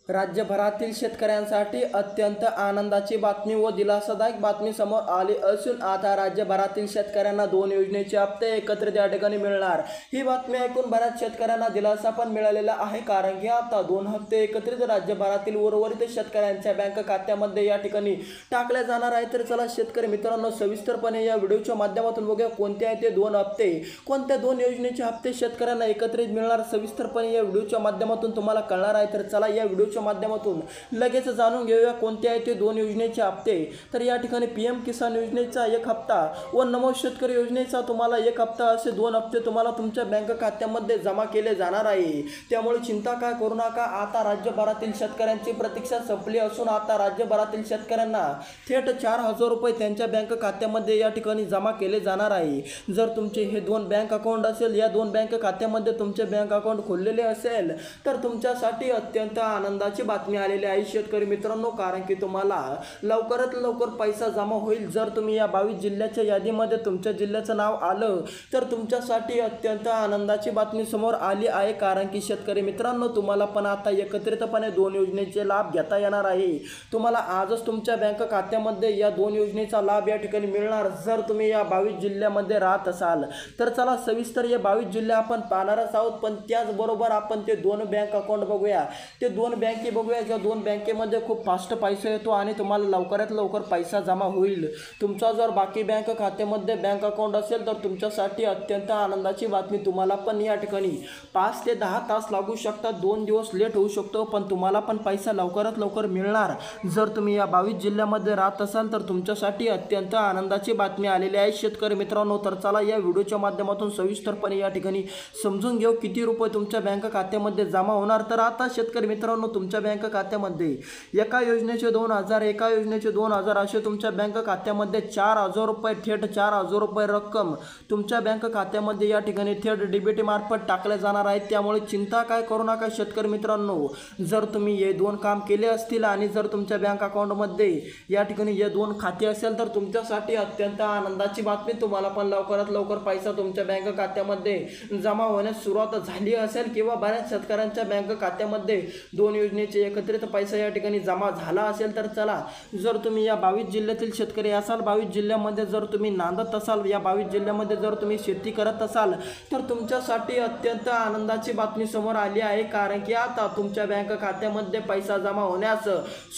राज्यभरातील शेतकऱ्यांसाठी अत्यंत आनंदाची बातमी व दिलासादायक बातमी समोर आली असून आता राज्यभरातील शेतकऱ्यांना 2 योजनेचे हप्ते एकत्रित या ठिकाणी मिळणार। ही बातमी ऐकून बऱ्याच शेतकऱ्यांना दिलासा पण मिळालेला आहे, कारण की आता 2 हप्ते एकत्रित राज्यभरातील उर्वरित शेतकऱ्यांच्या बँक खात्यामध्ये या ठिकाणी टाकले जाणार आहे। तर चला शेतकरी मित्रांनो, सविस्तरपणे या व्हिडिओच्या माध्यमातून बघूया कोणते आहे ते 2 हप्ते, कोणत्या 2 योजनेचे हप्ते शेतकऱ्यांना एकत्रित मिळणार, सविस्तरपणे या व्हिडिओच्या माध्यमातून तुम्हाला कळणार आहे। तर चला या व्हिडिओ माध्यमातून लगेच जाणून घेऊया कोणते आहे ते 2 योजनेचे हप्ते। तर या ठिकाणी पीएम किसान योजनेचा 1 हप्ता व नमो शेतकरी योजनेचा तुम्हाला 1 हप्ता, असे 2 हप्ते तुम्हाला तुमच्या बँक खात्यामध्ये जमा केले जाणार आहे। त्यामुळे चिंता काय करू नका। आता राज्यभरातील शेतकऱ्यांची प्रतीक्षा संपली असून आता राज्यभरातील शेतकऱ्यांना थेट 4000 रुपये त्यांच्या बँक खात्यामध्ये या ठिकाणी जमा केले जाणार आहे। जर तुमचे हे 2 बँक अकाउंट असेल, या 2 बँक खात्यामध्ये तुमचे बँक अकाउंट खोललेले असेल, तर तुमच्यासाठी अत्यंत आनंदाची बातमी आलेली आहे शेतकरी मित्रांनो, कारण की तुम्हाला लवकरात लवकर पैसा जमा होईल। जर तुम्ही या 22 जिल्ह्याच्या यादीमध्ये तुमच्या जिल्ह्याचं नाव आलं तर तुमच्यासाठी अत्यंत आनंदाची बातमी समोर आली आहे, कारण की शेतकरी मित्रांनो तुम्हाला पण आता एकत्रितपणे 2 योजनेचे लाभ घेता येणार आहे। तुम्हाला आजच तुमच्या बँक खात्यामध्ये या 2 योजनेचा लाभ या ठिकाणी मिळणार, जर तुम्ही या 22 जिल्ह्यामध्ये राहत असाल तर। चला सविस्तर या 22 जिल्हे आपण पाहणारच आहोत, पण त्याचबरोबर आपण ते 2 बँक अकाउंट बघूया, ते 2 बँके बघूया ज्या 2 बँकेमध्ये खूप फास्ट पैसा येतो आणि तुम्हाला लवकरात लवकर पैसा जमा होईल। तुमचा जर बाकी बँक खात्यामध्ये बँक अकाउंट असेल तर तुमच्यासाठी अत्यंत आनंदाची बातमी, तुम्हाला पण या ठिकाणी 5 ते 10 तास लागू शकतात, 2 दिवस लेट होऊ शकतो, पण तुम्हाला पण पैसा लवकरात लवकर मिळणार। जर तुम्ही या 22 जिल्ह्यामध्ये राहत असाल तर तुमच्यासाठी अत्यंत आनंदाची बातमी आलेली आहे शेतकरी मित्रांनो। तर चला या व्हिडिओच्या माध्यमातून सविस्तरपणे या ठिकाणी समजून घेऊ किती रुपये तुमच्या बँक खात्यामध्ये जमा होणार। तर आता शेतकरी मित्रांनो, तुमच्या बँक खात्यामध्ये एका योजनेचे 2000, एका योजनेचे 2000 असे तुमच्या बँक खात्यामध्ये 4000 रुपये, थेट 4000 रुपये रक्कम तुमच्या बँक खात्यामध्ये या ठिकाणी थेट डीबीटी मार्फत टाकले जाणार आहेत। त्यामुळे चिंता काय करू नका शेतकरी मित्रांनो। जर तुम्ही हे 2 काम केले असतील आणि जर तुमच्या बँक अकाउंटमध्ये या ठिकाणी हे 2 खाते असेल तर तुमच्यासाठी अत्यंत आनंदाची बातमी, तुम्हाला पण लवकरात लवकर पैसा तुमच्या बँक खात्यामध्ये जमा होण्यास सुरुवात झाली असेल, किंवा बऱ्याच शेतकऱ्यांच्या बँक खात्यामध्ये 2 योजनेचे एकत्रित पैसा या ठिकाणी जमा झाला असेल। तर चला, जर तुम्ही या 22 जिल्ह्यातील शेतकरी असाल, 22 जिल्ह्यामध्ये जर तुम्ही नांदत असाल, या 22 जिल्ह्यामध्ये जर तुम्ही शेती करत असाल तर तुमच्यासाठी अत्यंत आनंदाची बातमी समोर आली आहे, कारण की आता तुमच्या बँक खात्यामध्ये पैसा जमा होण्यास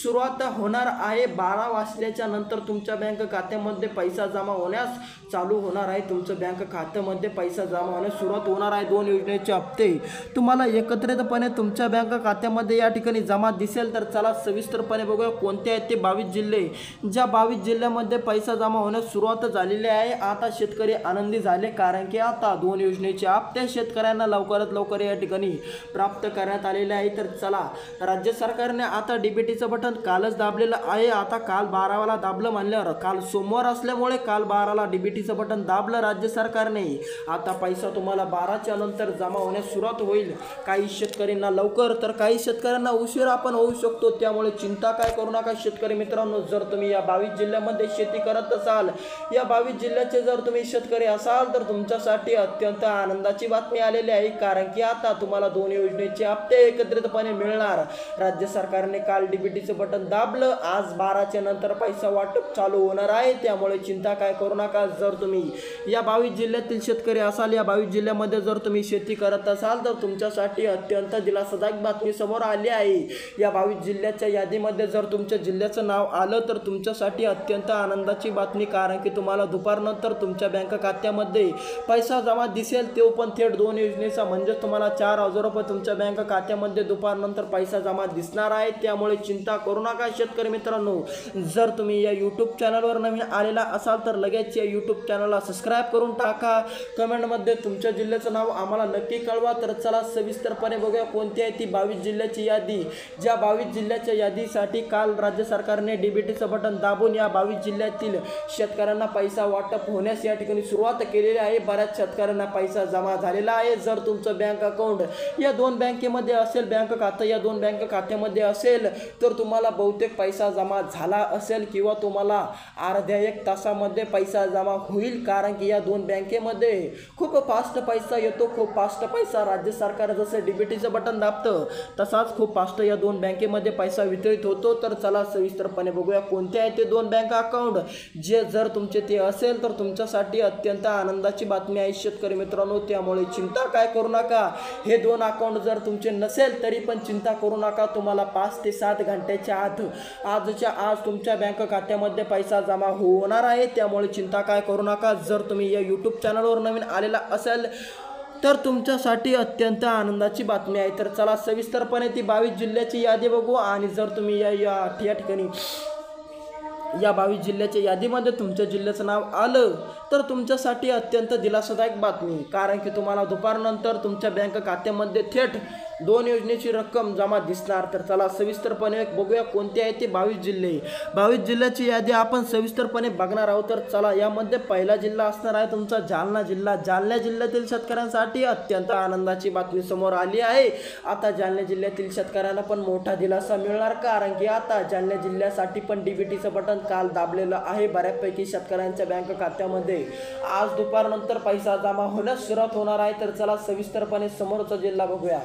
सुरुवात होणार आहे। 12 वाजल्याच्या नंतर तुमच्या बँक खात्यामध्ये पैसा जमा होण्यास चालू होणार आहे। तुमचं बँक खात्यामध्ये पैसा जमा होण्यास सुरुवात होणार आहे। 2 योजनेचे हप्ते तुम्हाला एकत्रितपणे तुमच्या बँक खात्यामध्ये या ठिकाणी जमा दिसेल। तर चला सविस्तरपणे बघूया कोणते आहेत ते 22 जिल्हे, ज्या 22 जिल्ह्यामध्ये पैसा जमा होण्यास सुरुवात झालेली आहे। आता शेतकरी आनंदी झाले, कारण की आता 2 योजनेचे हप्ते शेतकऱ्यांना लवकरात लवकर या ठिकाणी प्राप्त करण्यात आलेले आहे। तर चला, राज्य सरकारने आता डीबीटीचं बटन कालच दाबलेलं आहे। आता काल 12ला दाबलं म्हणल्यावर, काल सोमवार असल्यामुळे काल 12ला डीबीटीचं बटन दाबलं राज्य सरकारने। आता पैसा तुम्हाला 12च्या नंतर जमा होण्यास सुरुवात होईल। काही शेतकऱ्यांना लवकर तर काही शेतकऱ्यांना उशिरा पण होऊ शकतो, त्यामुळे चिंता काय करू नका शेतकरी मित्रांनो। जर तुम्ही या 22 जिल्ह्यामध्ये शेती करत असाल, या 22 जिल्ह्याचे जर तुम्ही शेतकरी असाल तर तुमच्यासाठी अत्यंत आनंदाची बातमी आलेली आहे, कारण की आता तुम्हाला 2 योजनेचे हप्ते एकत्रितपणे मिळणार। राज्य सरकारने काल डीबीटीचं बटन दाबलं, आज 12च्या नंतर पैसा वाटप चालू होणार आहे, त्यामुळे चिंता काय करू नका। जर तुम्ही या 22 जिल्ह्यातील शेतकरी असाल, या 22 जिल्ह्यामध्ये जर तुम्ही शेती करत असाल तर तुमच्यासाठी अत्यंत दिलासादायक बातमी समोर आली आहे। या 22 जिल्ह्याच्या यादीमध्ये जर तुमच्या जिल्ह्याचं नाव आलं तर तुमच्यासाठी अत्यंत आनंदाची बातमी, कारण की तुम्हाला दुपारनंतर तुमच्या बँक खात्यामध्ये पैसा जमा दिसेल, तो पण थेट 2 योजनेचा, म्हणजे तुम्हाला 4000 रुपये तुमच्या बँक खात्यामध्ये दुपारनंतर पैसा जमा दिसणार आहे। त्यामुळे चिंता करू नका शेतकरी मित्रांनो। जर तुम्ही या यूट्यूब चॅनलवर नवीन आलेला असाल तर लगेच या यूट्यूब चॅनलला सबस्क्राईब करून टाका। कमेंटमध्ये तुमच्या जिल्ह्याचं नाव आम्हाला नक्की कळवा। तर चला सविस्तरपणे बघूया कोणती आहे ती 22 जिल्ह्याची यादी, ज्या 22 जिल्ह्याच्या यादीसाठी काल राज्य सरकारने डीबीटीचं बटन दाबून या 22 जिल्ह्यातील शेतकऱ्यांना पैसा वाटप होण्यास या ठिकाणी सुरुवात केलेली आहे। बऱ्याच शेतकऱ्यांना पैसा जमा झालेला आहे। जर तुमचं बँक अकाउंट या 2 बँकेमध्ये असेल, बँक खातं या 2 बँक खात्यामध्ये असेल तर तुम्हाला बहुतेक पैसा जमा झाला असेल, किंवा तुम्हाला अर्ध्या 1 तासामध्ये पैसा जमा होईल, कारण की या 2 बँकेमध्ये खूप फास्ट पैसा येतो, खूप फास्ट पैसा। राज्य सरकार जसं डीबीटीचं बटन दाबतं तसाच खूप फास्ट या दोन बँकेमध्ये पैसा वितरित होतो. तर चला सविस्तरपणे बघूया कोणते आहे ते दोन बँक अकाउंट, जे जर तुमचे ते असेल तर तुमच्यासाठी अत्यंत आनंदाची बातमी आहे शेतकरी मित्रांनो. त्यामुळे चिंता काय करू नका. हे दोन अकाउंट जर तुमचे नसेल तरी पण चिंता करू नका. तुम्हाला 5 ते 7 घंट्याच्या आत आजच्या आज तुमच्या बँक खात्यामध्ये पैसा जमा होणार आहे. त्यामुळे चिंता काय करू नका. जर तुम्ही या यूट्यूब चॅनलवर नवीन आलेला असेल तर तुमच्यासाठी अत्यंत आनंदाची बातमी आहे. तर चला सविस्तरपणे ती 22 जिल्ह्याची यादी बघू. आणि जर तुम्ही या ठिकाणी या 22 जिल्ह्याच्या यादीमध्ये तुमच्या जिल्ह्याचं नाव आलं तर तुमच्यासाठी अत्यंत दिलासादायक बातमी, कारण की तुम्हाला दुपारनंतर तुमच्या बँक खात्यामध्ये थेट 2 योजनेची रक्कम जमा दिसणार. तर चला सविस्तरपणे बघूया कोणते आहे ते 22 जिल्हे. 22 जिल्ह्याची यादी आपण सविस्तरपणे बघणार आहोत. तर चला यामध्ये पहिला जिल्हा असणार आहे तुमचा जालना जिल्हा. जालना जिल्ह्यातील शेतकऱ्यांसाठी अत्यंत आनंदाची बातमी समोर आली आहे. आता जालना जिल्ह्यातील शेतकऱ्यांना पण मोठा दिलासा मिळणार, कारण की आता जालना जिल्ह्यासाठी पण डीबीटीचं बटन काल दाबलेलं आहे. बऱ्यापैकी शेतकऱ्यांच्या बँक खात्यामध्ये आज दुपारनंतर पैसा जमा होण्यास सुरुवात होणार आहे. तर चला सविस्तरपणे समोरचा जिल्हा बघूया.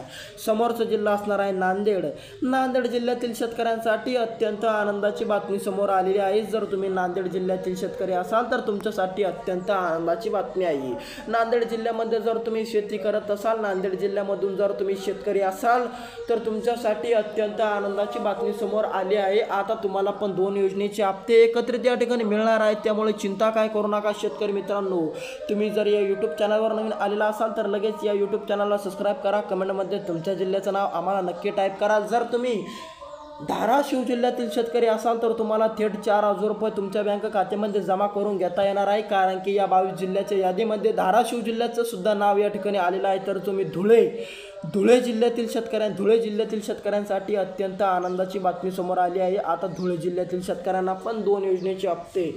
समोरचा जिल्हा असणार आहे नांदेड. नांदेड जिल्ह्यातील शेतकऱ्यांसाठी अत्यंत आनंदाची बातमी समोर आलेली आहे. जर तुम्ही नांदेड जिल्ह्यातील शेतकरी असाल तर तुमच्यासाठी अत्यंत आनंदाची बातमी आहे. नांदेड जिल्ह्यामध्ये जर तुम्ही शेती करत असाल, नांदेड जिल्ह्यामधून जर तुम्ही शेतकरी असाल तर तुमच्यासाठी अत्यंत आनंदाची बातमी समोर आली आहे. आता तुम्हाला पण 2 योजनेचे हप्ते एकत्रित या ठिकाणी मिळणार आहेत. त्यामुळे चिंता काय करू नका शेतकरी मित्रांनो. तुम्ही जर या यूट्यूब चॅनलवर नवीन आलेला असाल तर लगेच या यूट्यूब चॅनलला सबस्क्राईब करा. कमेंटमध्ये तुमच्या जिल्ह्याचं नाव आम्हाला नक्की टाईप करा. जर तुम्ही धाराशिव जिल्ह्यातील शेतकरी असाल तर तुम्हाला थेट 4,000 रुपये तुमच्या बँक खात्यामध्ये जमा करून घेता येणार आहे, कारण की या 22 जिल्ह्याच्या यादीमध्ये धाराशिव जिल्ह्याचं सुद्धा नाव या ठिकाणी आलेलं आहे. तर तुम्ही धुळे जिल्ह्यातील शेतकऱ्यांसाठी अत्यंत आनंदाची बातमी समोर आली आहे. आता धुळे जिल्ह्यातील शेतकऱ्यांना पण 2 योजनेचे हप्ते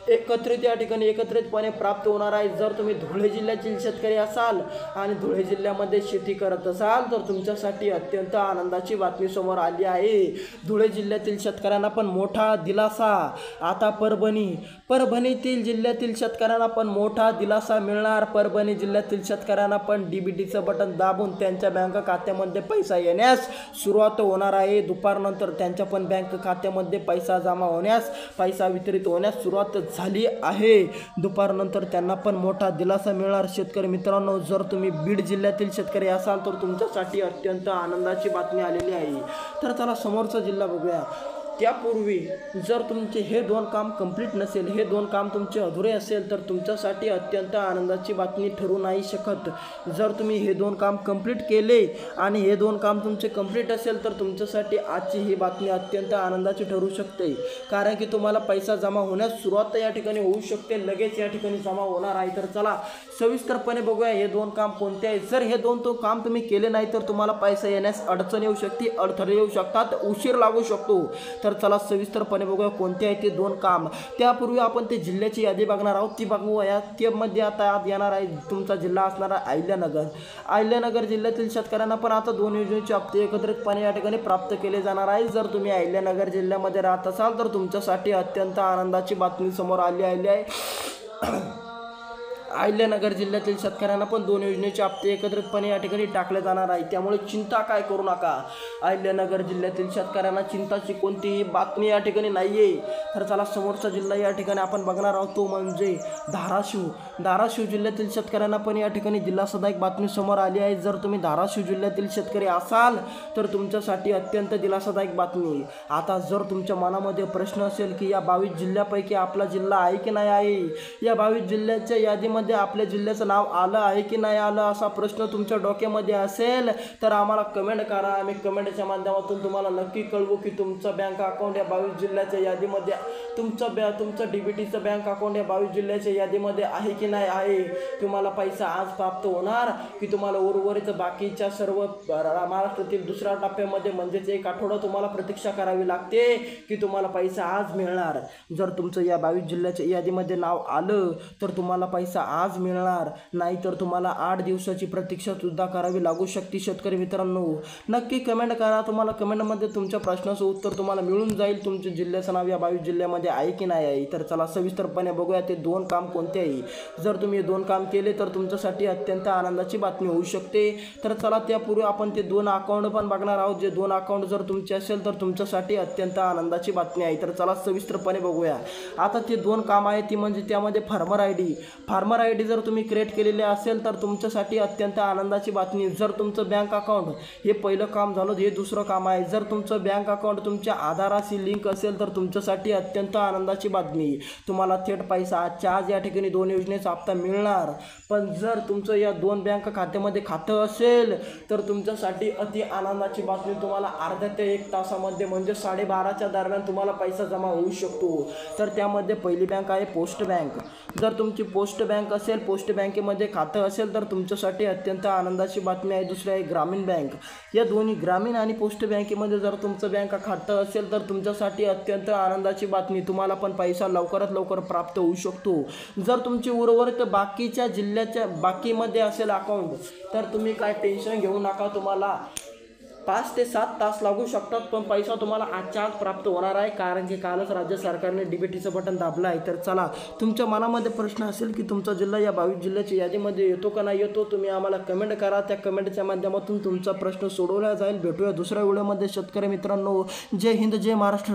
एकत्रित या ठिकाणी एकत्रितपणे प्राप्त होणार आहे. जर तुम्ही धुळे जिल्ह्यातील शेतकरी असाल आणि धुळे जिल्ह्यामध्ये शेती करत असाल तर तुमच्यासाठी अत्यंत आनंदाची बातमी समोर आली आहे. धुळे जिल्ह्यातील शेतकऱ्यांना पण मोठा दिलासा. आता परभणीतील जिल्ह्यातील शेतकऱ्यांना पण मोठा दिलासा मिळणार. परभणी जिल्ह्यातील शेतकऱ्यांना पण डीबीटीचं बटन दाबून त्यांच्या बँक खात्यामध्ये पैसा येण्यास सुरुवात होणार आहे. दुपारनंतर त्यांच्या पण बँक खात्यामध्ये पैसा जमा होण्यास, पैसा वितरित होण्यास सुरुवात झाली आहे. दुपारनंतर त्यांना पण मोठा दिलासा मिळणार शेतकरी मित्रांनो. जर तुम्ही बीड जिल्ह्यातील शेतकरी असाल तर तुमच्यासाठी अत्यंत आनंदाची बातमी आलेली आहे. तर चला समोरचा जिल्हा बघूया. त्यापूर्वी जर तुमचे हे 2 काम कंप्लीट नसेल, हे 2 काम तुमचे अधुरे असेल तर तुमच्यासाठी अत्यंत आनंदाची बातमी ठरू नाही शकत. जर तुम्ही हे 2 काम कंप्लीट केले आणि हे 2 काम तुमचे कंप्लीट असेल तर तुमच्यासाठी आजची ही बातमी अत्यंत आनंदाची ठरू शकते, कारण की तुम्हाला पैसा जमा होण्यास सुरुवात या ठिकाणी होऊ शकते, लगेच या ठिकाणी जमा होणार आहे. तर चला सविस्तरपणे बघूया हे 2 काम कोणते आहेत. जर हे 2 काम तुम्ही केले नाही तर तुम्हाला पैसा येण्यास अडचण येऊ शकते, अडथळे येऊ शकतात, उशीर लागू शकतो. तर चला सविस्तरपणे बघूया कोणते आहे ते 2 काम. त्यापूर्वी आपण ते जिल्ह्याची यादी बघणार आहोत, ती बघूया. त्यामध्ये आता आज येणार आहे तुमचा जिल्हा असणार आहे अहिल्यानगर. अहिल्यानगर जिल्ह्यातील शेतकऱ्यांना पण आता 2 योजनेचे हप्ते एकत्रितपणे या ठिकाणी प्राप्त केले जाणार आहे. जर तुम्ही अहिल्यानगर जिल्ह्यामध्ये राहत असाल तर तुमच्यासाठी अत्यंत आनंदाची बातमी समोर आली आहे. अहिल्यानगर जिल्ह्यातील शेतकऱ्यांना पण 2 योजनेचे हप्ते एकत्रितपणे या ठिकाणी टाकले जाणार आहे. त्यामुळे चिंता काय करू नका. अहिल्यानगर जिल्ह्यातील शेतकऱ्यांना चिंताची कोणतीही बातमी या ठिकाणी नाही आहे. तर चला समोरचा जिल्हा या ठिकाणी आपण बघणार आहोत, तो म्हणजे धाराशिव जिल्ह्यातील शेतकऱ्यांना पण या ठिकाणी दिलासादायक बातमी समोर आली आहे. जर तुम्ही धाराशिव जिल्ह्यातील शेतकरी असाल तर तुमच्यासाठी अत्यंत दिलासादायक बातमी. आता जर तुमच्या मनामध्ये प्रश्न असेल की या 22 जिल्ह्यापैकी आपला जिल्हा आहे की नाही आहे, या 22 जिल्ह्याच्या यादीमध्ये आपल्या जिल्ह्याचं नाव आलं आहे की नाही आलं, असा प्रश्न तुमच्या डोक्यामध्ये असेल तर आम्हाला कमेंट करा. आम्ही कमेंटच्या माध्यमातून तुम्हाला नक्की कळवू की तुमचं बँक अकाउंट या 22 जिल्ह्याच्या यादीमध्ये, तुमचं डीबीटीचं बँक अकाउंट या 22 जिल्ह्याच्या यादीमध्ये आहे की नाही आहे. तुम्हाला पैसा आज प्राप्त होणार की तुम्हाला उर्वरित बाकीच्या सर्व महाराष्ट्रातील दुसऱ्या टप्प्यामध्ये म्हणजेच 1 आठवडा तुम्हाला प्रतीक्षा करावी लागते की तुम्हाला पैसा आज मिळणार. जर तुमचं या 22 जिल्ह्याच्या यादीमध्ये नाव आलं तर तुम्हाला पैसा आज मिळणार, नाहीतर तुम्हाला 8 दिवसाची प्रतीक्षा सुद्धा करावी लागू शकते. शेतकरी मित्रांनो, नक्की कमेंट करा. तुम्हाला कमेंटमध्ये तुमच्या प्रश्नाचं उत्तर तुम्हाला मिळून जाईल. तुमच्या जिल्ह्याचं नाव या 22 जिल्ह्यामध्ये आहे की नाही आहे. तर चला सविस्तरपणे बघूया ते 2 काम कोणते आहे. जर तुम्ही 2 काम केले तर तुमच्यासाठी अत्यंत आनंदाची बातमी होऊ शकते. तर चला त्यापूर्वी आपण ते 2 अकाउंट पण बघणार आहोत. जे 2 अकाउंट जर तुमचे असेल तर तुमच्यासाठी अत्यंत आनंदाची बातमी आहे. तर चला सविस्तरपणे बघूया. आता ते 2 काम आहे ती म्हणजे त्यामध्ये फार्मर आय डी जर तुम्ही क्रिएट केलेले असेल तर तुमच्यासाठी अत्यंत आनंदाची बातमी. जर तुमचं बँक अकाउंट हे पहिलं काम झालं, हे दुसरं काम आहे. जर तुमचं बँक अकाउंट तुमच्या आधाराशी लिंक असेल तर तुमच्यासाठी अत्यंत आनंदाची बातमी. तुम्हाला थेट पैसा आजच्या आज या ठिकाणी 2 योजनेचा हप्ता मिळणार. पण जर तुमचं या 2 बँक खात्यामध्ये खातं असेल तर तुमच्यासाठी अति आनंदाची बातमी. तुम्हाला अर्ध्या ते 1 तासामध्ये म्हणजे 12:30च्या दरम्यान तुम्हाला पैसा जमा होऊ शकतो. तर त्यामध्ये पहिली बँक आहे पोस्ट बँक. जर तुमची पोस्ट बँक असेल, पोस्ट बँकेमध्ये खातं असेल तर तुमच्यासाठी अत्यंत आनंदाची बातमी आहे. दुसरी आहे ग्रामीण बँक. या दोन्ही ग्रामीण आणि पोस्ट बँकेमध्ये जर तुमचं बँक खातं असेल तर तुमच्यासाठी अत्यंत आनंदाची बातमी. तुम्हाला पण पैसा लवकरात लवकर प्राप्त होऊ शकतो. जर तुमची उर्वरित बाकीच्या जिल्ह्याच्या बाकीमध्ये असेल अकाउंट तर तुम्ही काय टेन्शन घेऊ नका. तुम्हाला 5 ते 7 तास लागू शकतात, पण पैसा तुम्हाला आजच्या आज प्राप्त होणार आहे, कारण की कालच राज्य सरकारने डीबीटीचं बटन दाबलं आहे. तर चला, तुमच्या मनामध्ये प्रश्न असेल की तुमचा जिल्हा या 22 जिल्ह्याच्या यादीमध्ये येतो का नाही येतो, तुम्ही आम्हाला कमेंट करा. त्या कमेंटच्या माध्यमातून तुमचा प्रश्न सोडवला जाईल. भेटूया दुसऱ्या व्हिडिओमध्ये शेतकरी मित्रांनो. जय हिंद, जय महाराष्ट्र.